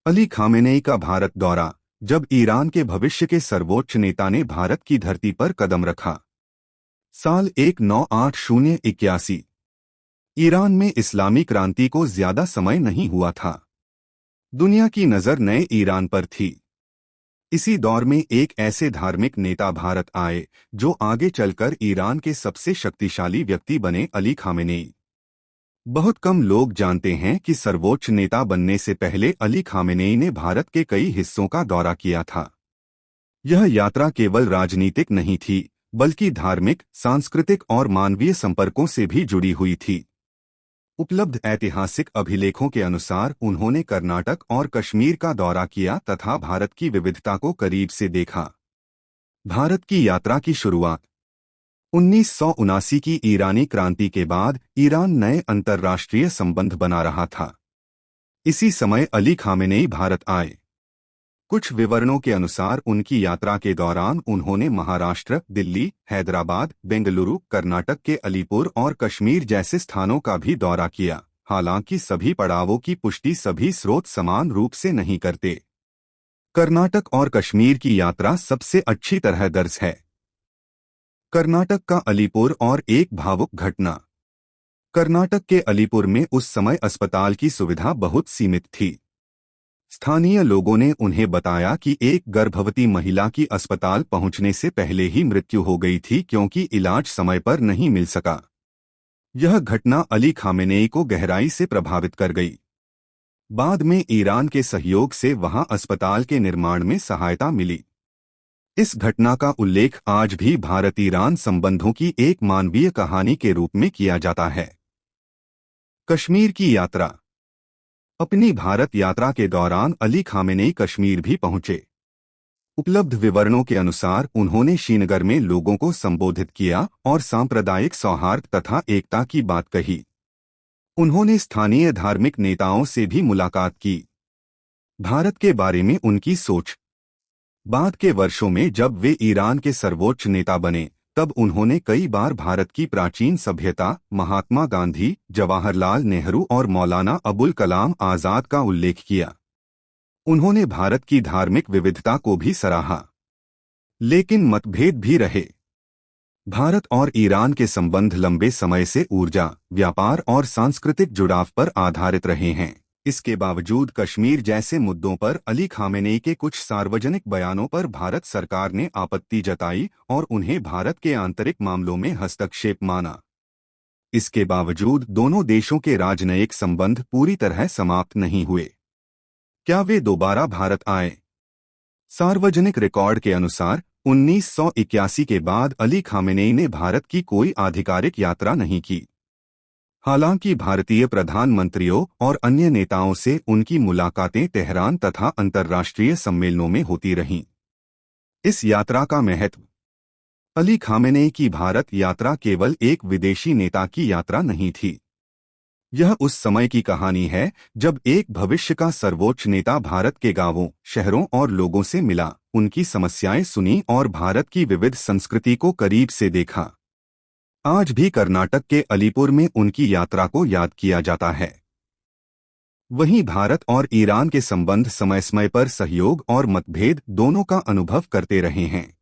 Ali Khamenei का भारत दौरा। जब ईरान के भविष्य के सर्वोच्च नेता ने भारत की धरती पर कदम रखा। साल 1981। ईरान में इस्लामी क्रांति को ज्यादा समय नहीं हुआ था। दुनिया की नजर नए ईरान पर थी। इसी दौर में एक ऐसे धार्मिक नेता भारत आए जो आगे चलकर ईरान के सबसे शक्तिशाली व्यक्ति बने, अली खामेनेई। बहुत कम लोग जानते हैं कि सर्वोच्च नेता बनने से पहले अली खामेनेई ने भारत के कई हिस्सों का दौरा किया था। यह यात्रा केवल राजनीतिक नहीं थी, बल्कि धार्मिक, सांस्कृतिक और मानवीय संपर्कों से भी जुड़ी हुई थी। उपलब्ध ऐतिहासिक अभिलेखों के अनुसार उन्होंने कर्नाटक और कश्मीर का दौरा किया तथा भारत की विविधता को करीब से देखा। भारत की यात्रा की शुरुआत 1979 की ईरानी क्रांति के बाद ईरान नए अंतर्राष्ट्रीय संबंध बना रहा था। इसी समय अली खामेनेई भारत आए। कुछ विवरणों के अनुसार उनकी यात्रा के दौरान उन्होंने महाराष्ट्र, दिल्ली, हैदराबाद, बेंगलुरु, कर्नाटक के अलीपुर और कश्मीर जैसे स्थानों का भी दौरा किया। हालांकि सभी पड़ावों की पुष्टि सभी स्रोत समान रूप से नहीं करते। कर्नाटक और कश्मीर की यात्रा सबसे अच्छी तरह दर्ज है। कर्नाटक का अलीपुर और एक भावुक घटना। कर्नाटक के अलीपुर में उस समय अस्पताल की सुविधा बहुत सीमित थी। स्थानीय लोगों ने उन्हें बताया कि एक गर्भवती महिला की अस्पताल पहुंचने से पहले ही मृत्यु हो गई थी क्योंकि इलाज समय पर नहीं मिल सका। यह घटना अली खामेनेई को गहराई से प्रभावित कर गई। बाद में ईरान के सहयोग से वहां अस्पताल के निर्माण में सहायता मिली। इस घटना का उल्लेख आज भी भारत ईरान संबंधों की एक मानवीय कहानी के रूप में किया जाता है। कश्मीर की यात्रा। अपनी भारत यात्रा के दौरान अली खामेनेई कश्मीर भी पहुंचे। उपलब्ध विवरणों के अनुसार उन्होंने श्रीनगर में लोगों को संबोधित किया और सांप्रदायिक सौहार्द तथा एकता की बात कही। उन्होंने स्थानीय धार्मिक नेताओं से भी मुलाकात की। भारत के बारे में उनकी सोच। बाद के वर्षों में जब वे ईरान के सर्वोच्च नेता बने, तब उन्होंने कई बार भारत की प्राचीन सभ्यता, महात्मा गांधी, जवाहरलाल नेहरू और मौलाना अबुल कलाम आजाद का उल्लेख किया। उन्होंने भारत की धार्मिक विविधता को भी सराहा। लेकिन मतभेद भी रहे। भारत और ईरान के संबंध लंबे समय से ऊर्जा, व्यापार और सांस्कृतिक जुड़ाव पर आधारित रहे हैं। इसके बावजूद कश्मीर जैसे मुद्दों पर अली खामेनेई के कुछ सार्वजनिक बयानों पर भारत सरकार ने आपत्ति जताई और उन्हें भारत के आंतरिक मामलों में हस्तक्षेप माना। इसके बावजूद दोनों देशों के राजनयिक संबंध पूरी तरह समाप्त नहीं हुए। क्या वे दोबारा भारत आए? सार्वजनिक रिकॉर्ड के अनुसार 1981 के बाद अली खामेनेई ने भारत की कोई आधिकारिक यात्रा नहीं की। हालांकि भारतीय प्रधानमंत्रियों और अन्य नेताओं से उनकी मुलाकातें तेहरान तथा अंतर्राष्ट्रीय सम्मेलनों में होती रहीं। इस यात्रा का महत्व। अली खामेनेई की भारत यात्रा केवल एक विदेशी नेता की यात्रा नहीं थी। यह उस समय की कहानी है जब एक भविष्य का सर्वोच्च नेता भारत के गांवों, शहरों और लोगों से मिला, उनकी समस्याएं सुनी और भारत की विविध संस्कृति को करीब से देखा। आज भी कर्नाटक के अलीपुर में उनकी यात्रा को याद किया जाता है। वहीं भारत और ईरान के संबंध समय समय पर सहयोग और मतभेद दोनों का अनुभव करते रहे हैं।